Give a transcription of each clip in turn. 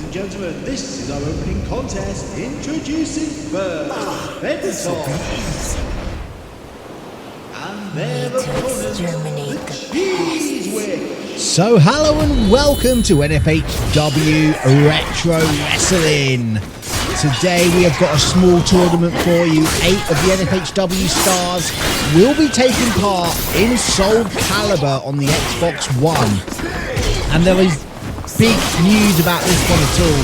and gentlemen, this is our opening contest. Introducing first, Fentos. And their opponent, the Cheese Witch. So hello and welcome to N-FHW Retro Wrestling. Today we have got a small tournament for you. 8 of the N-FHW stars will be taking part in Soul Calibur on the Xbox One. And there is big news about this one at all.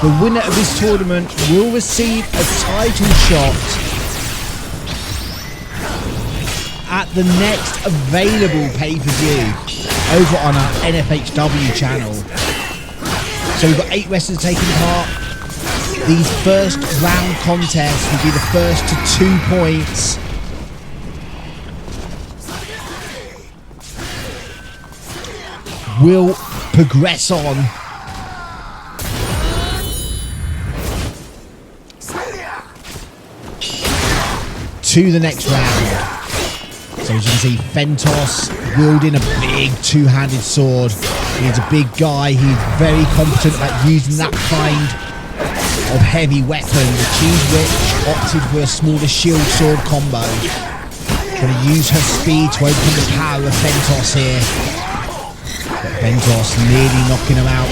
The winner of this tournament will receive a title shot at the next available pay-per-view over on our N-FHW channel. So we've got 8 wrestlers taking part. These first round contests will be the first to 2 points. Will progress on to the next round. So as you can see, Fentos wielding a big two-handed sword. He's a big guy. He's very competent at using that kind of heavy weapon. The Cheese Witch opted for a smaller shield sword combo. Trying to use her speed to open the power of Fentos here. But Fentos nearly knocking him out.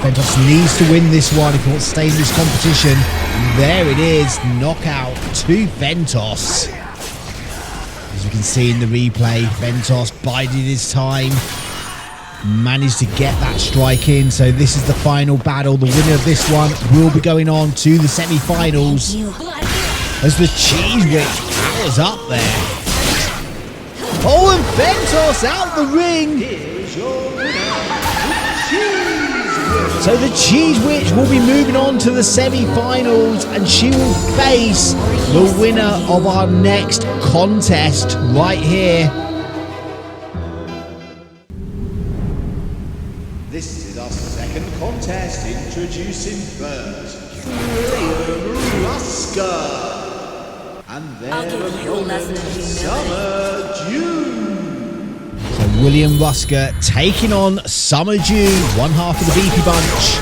Fentos needs to win this one if he wants to stay in this competition. And there it is, knockout to Fentos. As you can see in the replay, Fentos bided his time. Managed to get that strike in. So this is the final battle. The winner of this one will be going on to the semi-finals. As the Cheese Witch powers up there. Oh, and Fentos out the ring. So the Cheese Witch will be moving on to the semi-finals, and she will face the winner of our next contest right here. This is our second contest. Introducing first, Ruska. And their opponent, Summer June. So William Ruska taking on Summer June, one half of the Beefy Bunch.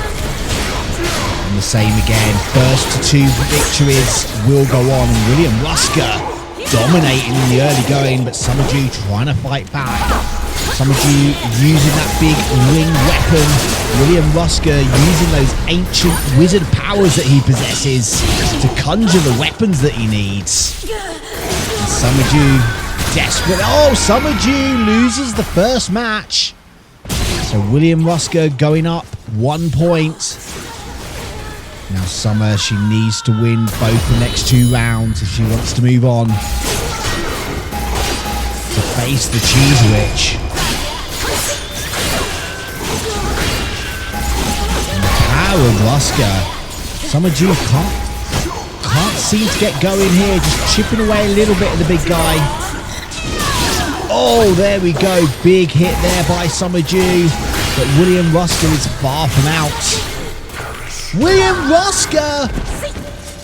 And the same again, first to 2 victories will go on. And William Ruska dominating in the early going, but Summer June trying to fight back. Summer June using that big ring weapon. William Ruska using those ancient wizard powers that he possesses to conjure the weapons that he needs. And Summer June desperate. Oh, Summer June loses the first match. So William Ruska going up 1 point. Now Summer, she needs to win both the next 2 rounds if she wants to move on to face the Cheese Witch. And the power of Ruska. Summer June can't seem to get going here. Just chipping away a little bit at the big guy. Oh, there we go. Big hit there by Summer June. But William Ruska is far from out. William Ruska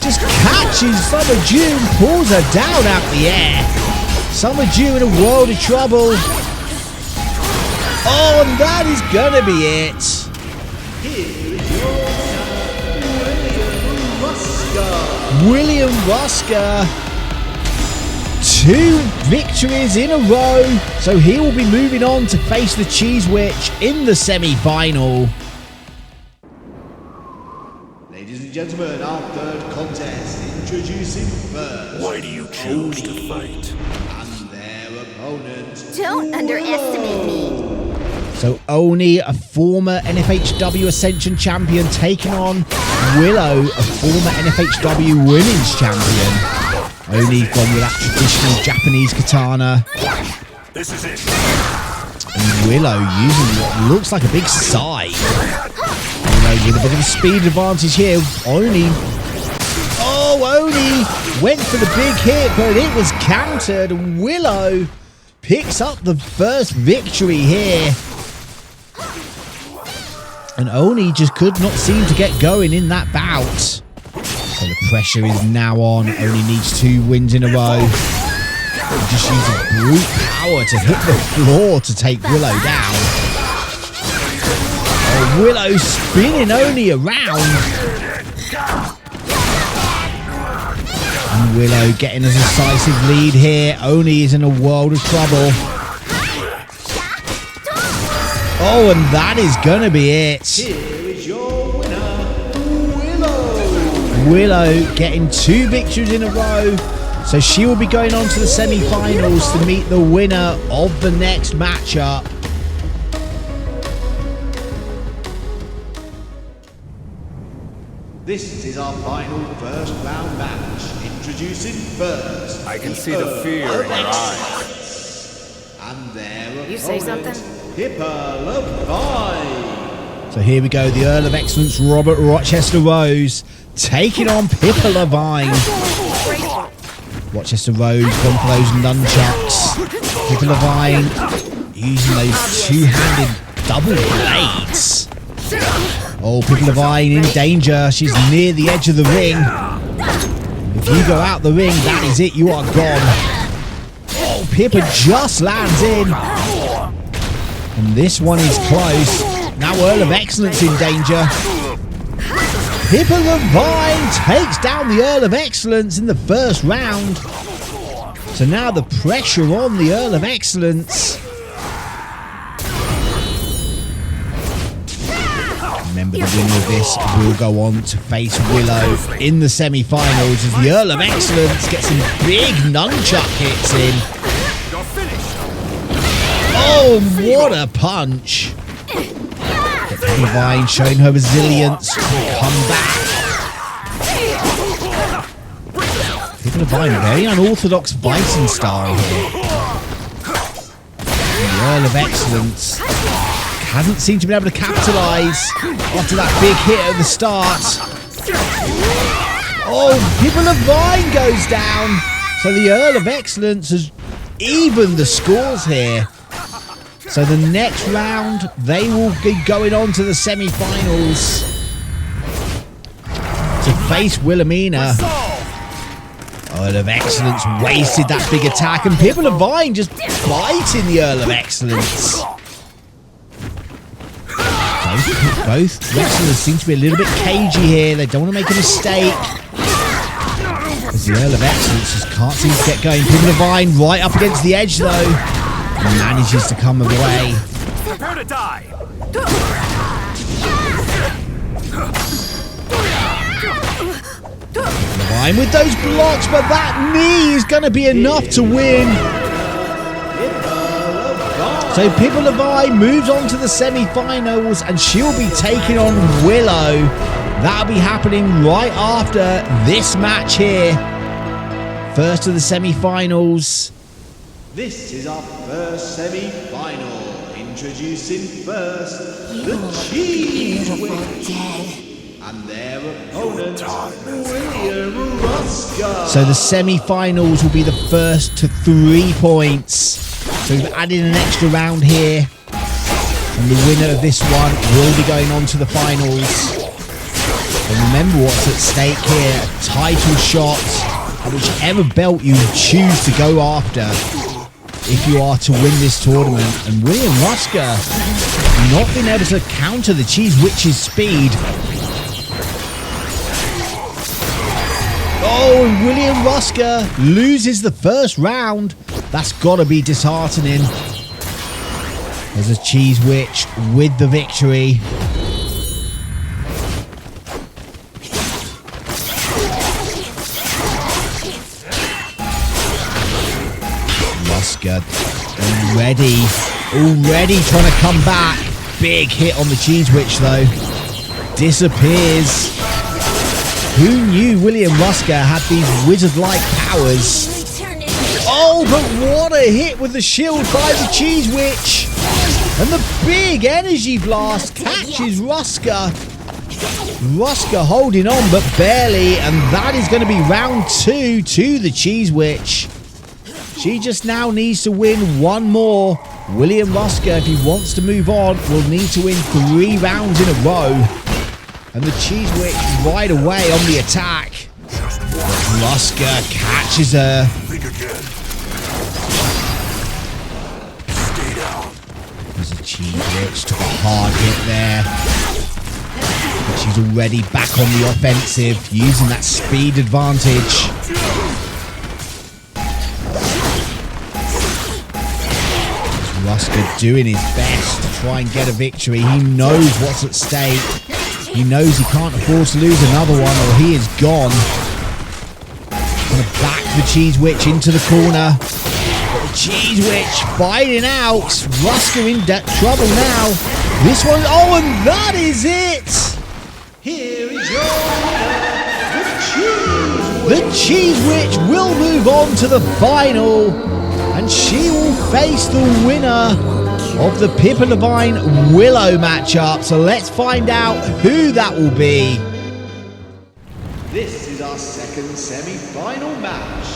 just catches Summer June, pulls her down out the air. Summer June in a world of trouble. Oh, and that is going to be it. William Ruska. 2 victories in a row, so he will be moving on to face the Cheese Witch in the semi-final. Ladies and gentlemen, our third contest. Introducing first, Why do you choose to fight? And their opponent, Don't underestimate me. So Oni, a former N-FHW Ascension champion, taking on Willow, a former N-FHW Women's champion. Oni gone with that traditional Japanese katana. This is it. And Willow using what looks like a big scythe. Willow with a bit of a speed advantage here. Oni went for the big hit, but it was countered. Willow picks up the first victory here. And Oni just could not seem to get going in that bout. So the pressure is now on. Only needs 2 wins in a row. Just using brute power to hit the floor to take Willow down. Oh, Willow spinning Oni around. And Willow getting a decisive lead here. Oni is in a world of trouble. Oh, and that is going to be it. Here is your winner, Willow. Willow getting 2 victories in a row. So she will be going on to the semi-finals to meet the winner of the next matchup. This is our final first round match. Introducing first. I can see the fear in your eyes. And their You say something? Pipper Levine. So here we go, the Earl of Excellence, Robert Rochester-Rose, taking on Pipper Levine. Rochester-Rose gone for those nunchucks. Pipper Levine using those 2-handed double blades. Oh, Pipper Levine in danger. She's near the edge of the ring. If you go out the ring, that is it. You are gone. Oh, Pipper just lands in. And this one is close. Now Earl of Excellence in danger. Pipper Levine takes down the Earl of Excellence in the first round. So now the pressure on the Earl of Excellence. Remember, the winner of this will go on to face Willow in the semi-finals as the Earl of Excellence gets some big nunchuck hits in. Oh, what a punch! Levine showing her resilience to come back. Pipper Levine, very unorthodox fighting style here. And the Earl of Excellence hasn't seemed to be able to capitalise after that big hit at the start. Oh, Pipper Levine goes down. So the Earl of Excellence has evened the scores here. So the next round, they will be going on to the semi-finals to face Wilhelmina. Earl of Excellence wasted that big attack, and Pipper Levine just biting the Earl of Excellence. Both wrestlers seem to be a little bit cagey here. They don't want to make a mistake. Because the Earl of Excellence just can't seem to get going. Pipper Levine right up against the edge though. And manages to come away. Prepare to die. Levine with those blocks, but that knee is going to be enough to win. So Pipper Levine moves on to the semi-finals and she'll be taking on Willow. That'll be happening right after this match here. First of the semi-finals. This is our first semi-final. Introducing first the Cheese Whip and their opponent, William Ruska. So the semi-finals will be the first to 3 points. So we've added an extra round here. And the winner of this one will be going on to the finals. And remember what's at stake here. A title shot at whichever belt you choose to go after if you are to win this tournament. And William Ruska not being able to counter the Cheese Witch's speed. Oh, and William Ruska loses the first round. That's got to be disheartening. There's a Cheese Witch with the victory. Ruska already trying to come back. Big hit on the Cheese Witch though. Disappears. Who knew William Ruska had these wizard-like powers? Oh, but what a hit with the shield by the Cheese Witch. And the big energy blast catches Ruska. Ruska holding on, but barely. And that is going to be round 2 to the Cheese Witch. She just now needs to win one more. William Ruska, if he wants to move on, will need to win 3 rounds in a row. And the Cheese Witch right away on the attack. Ruska catches her. There's a Cheese Witch. Took a hard hit there. But she's already back on the offensive, using that speed advantage. Ruska doing his best to try and get a victory. He knows what's at stake. He knows he can't afford to lose another one or he is gone. Gonna back the Cheese Witch into the corner. But the Cheese Witch fighting out. Ruska in trouble now. This one, oh, and that is it! Here is your winner, The Cheese Witch will move on to the final, and she will face the winner of the Pipper Levine Willow matchup. So let's find out who that will be. This is our second semi-final match.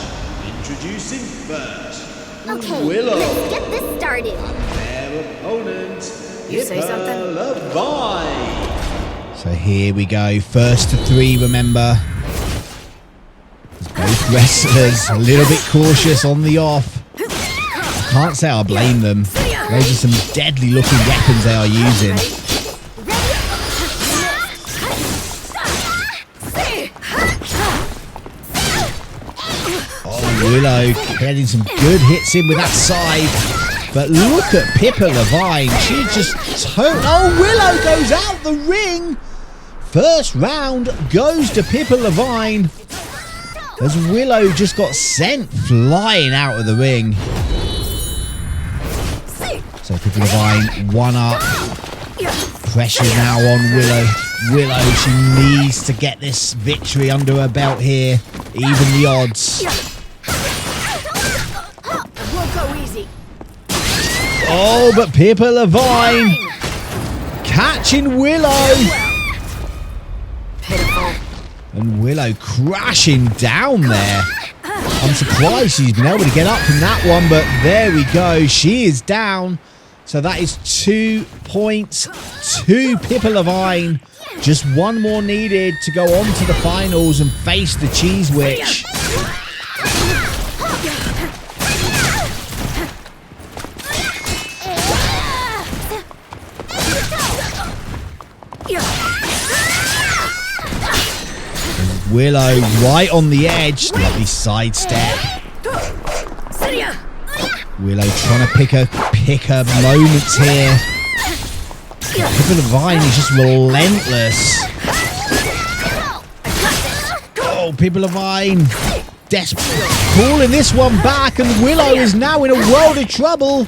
Introducing first, Okay, Willow. let's get this started. Their opponent, You say Pipper something? Levine. So here we go, first to three, remember. Both wrestlers a little bit cautious on the off. I can't say I blame them. Those are some deadly looking weapons they are using. Oh, Willow getting some good hits in with that side. But look at Pipper Levine. She just... Oh, Willow goes out the ring. First round goes to Pipper Levine. As Willow just got sent flying out of the ring. So Pipper Levine, one up. Pressure now on Willow. Willow, she needs to get this victory under her belt here. Even the odds. Won't go easy. Oh, but Pipper Levine catching Willow. Pitiful. And Willow crashing down there. I'm surprised she's been able to get up from that one, but there we go. She is down. So that is 2 points to Pipper Levine. Just one more needed to go on to the finals and face the Cheese Witch. Willow right on the edge. Lovely sidestep. Willow trying to pick her moments here. Pipper Levine is just relentless. Oh, Pipper Levine desperate, pulling this one back, and Willow is now in a world of trouble.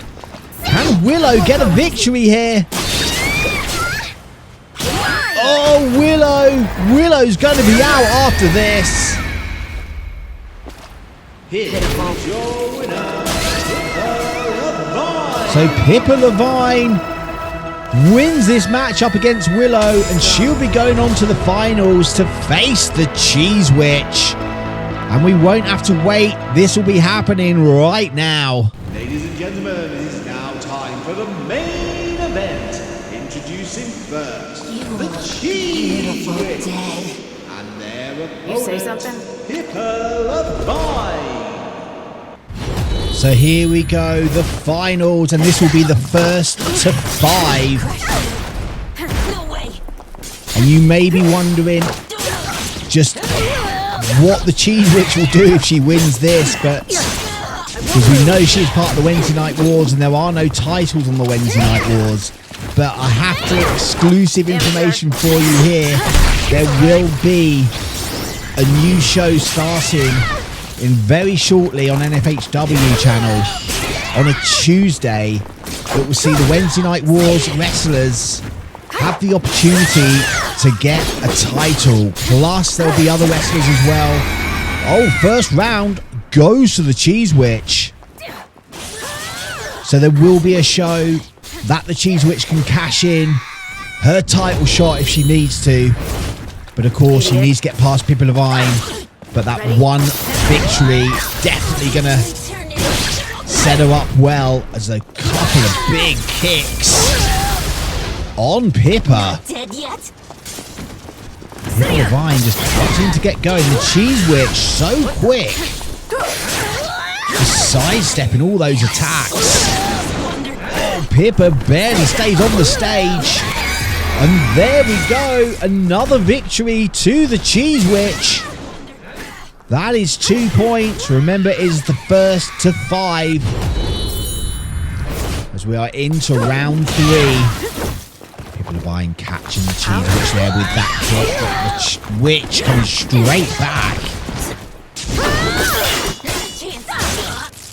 Can Willow get a victory here? Oh, Willow! Willow's going to be out after this. Here's your winner, Pipper Levine. So Pipper Levine wins this match up against Willow, and she'll be going on to the finals to face the Cheese Witch. And we won't have to wait. This will be happening right now. Ladies and gentlemen, it is now time for the main event. Introducing first, the Cheese Witch. And their opponent, You say something? Pipper Levine. So here we go, the finals, and this will be the first to 5. No way. And you may be wondering just what the Cheese Witch will do if she wins this, but because we know she's part of the Wednesday Night Wars and there are no titles on the Wednesday Night Wars. But I have to exclusive information for you here. There will be a new show starting in very shortly on N-FHW channel on a Tuesday that will see the Wednesday Night Wars wrestlers have the opportunity to get a title. Plus there'll be other wrestlers as well. Oh, first round goes to the Cheese Witch. So there will be a show that the Cheese Witch can cash in her title shot if she needs to. But of course she needs to get past Pipper Levine. But that one victory definitely gonna set her up well as a couple of big kicks on Pipper. Dead yet? Pipper Levine just wanting to get going. The Cheese Witch so quick. Just sidestepping all those attacks. Oh, Pipper barely stays on the stage. And there we go. Another victory to the Cheese Witch. That is 2 points. Remember, it is the first to 5. As we are into round 3. Pipper Levine catching the Cheese Witch there with that kick. But the Witch comes straight back.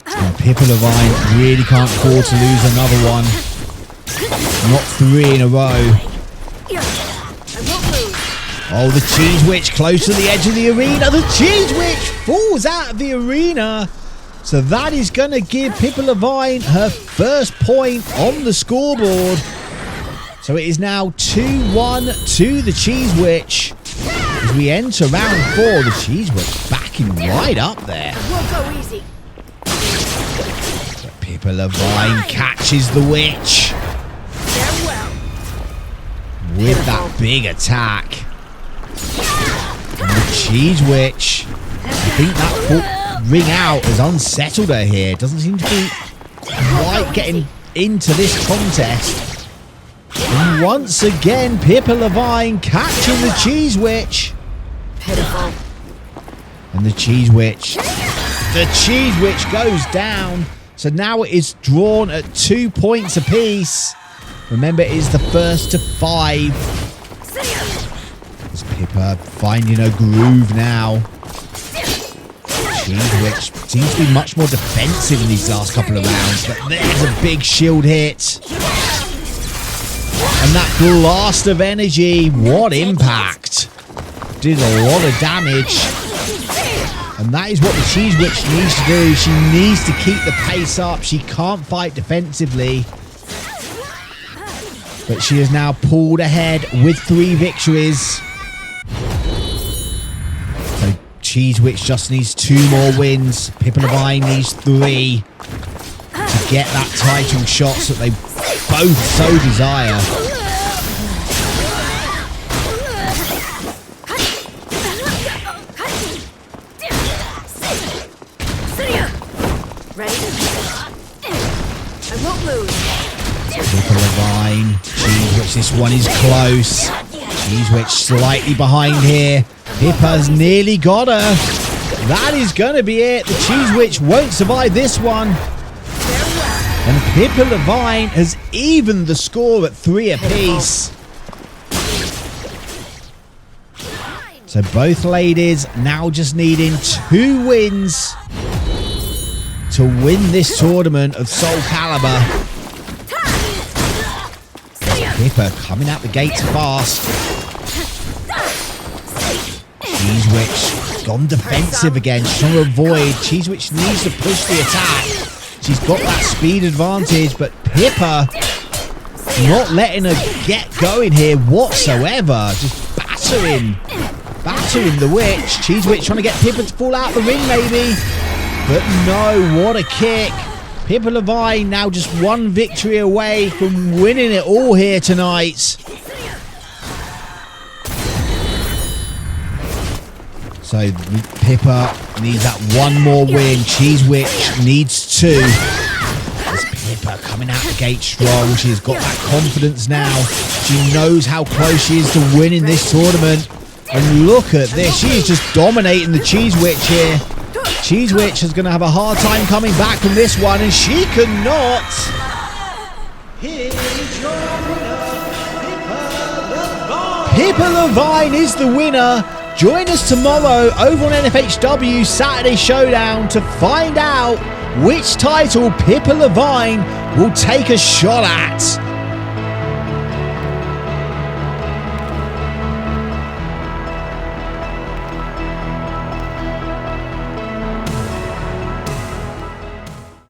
Now, Pipper Levine really can't afford to lose another one. Not 3 in a row. Oh, the Cheese Witch close to the edge of the arena. The Cheese Witch falls out of the arena. So that is going to give Pipper Levine her first point on the scoreboard. So it is now 2-1 to the Cheese Witch. As we enter round 4, the Cheese Witch backing right up there. Won't go easy. But Pipper Levine catches the Witch Farewell. with that big attack. And the Cheese Witch, I think that ring out has unsettled her here. Doesn't seem to be quite getting into this contest. And once again, Pipper Levine catching the Cheese Witch. Pitiful. And the Cheese Witch goes down. So now it is drawn at 2 points apiece. Remember, it is the first to 5. As Pipper finding a groove now. Cheese Witch seems to be much more defensive in these last couple of rounds. But there's a big shield hit. And that blast of energy, what impact. Did a lot of damage. And that is what the Cheese Witch needs to do. She needs to keep the pace up. She can't fight defensively. But she has now pulled ahead with 3 victories. So Cheese Witch just needs 2 more wins. Pipper Levine needs 3 to get that title shot that they both so desire. Ready? I won't lose. Pipper Levine, Cheese Witch, this one is close. Cheese Witch slightly behind here. Pipper's nearly got her. That is going to be it. The Cheese Witch won't survive this one. And Pipper Levine has evened the score at 3 apiece. So both ladies now just needing 2 wins to win this tournament of Soul Calibur. Pipper coming out the gates fast. Cheese Witch gone defensive again. She's trying to avoid. Cheese Witch needs to push the attack. She's got that speed advantage, but Pipper not letting her get going here whatsoever. Just battering the Witch. Cheese Witch trying to get Pipper to fall out the ring maybe. But no, what a kick. Pipper Levine now just 1 victory away from winning it all here tonight. So Pipper needs that 1 more win. Cheese Witch needs 2. As Pipper coming out the gate strong. She's got that confidence now. She knows how close she is to winning this tournament. And look at this. She is just dominating the Cheese Witch here. Cheese Witch is going to have a hard time coming back from this one, and she cannot. Here's your winner, Pipper Levine. Pipper Levine is the winner. Join us tomorrow over on N-FHW Saturday Showdown to find out which title Pipper Levine will take a shot at.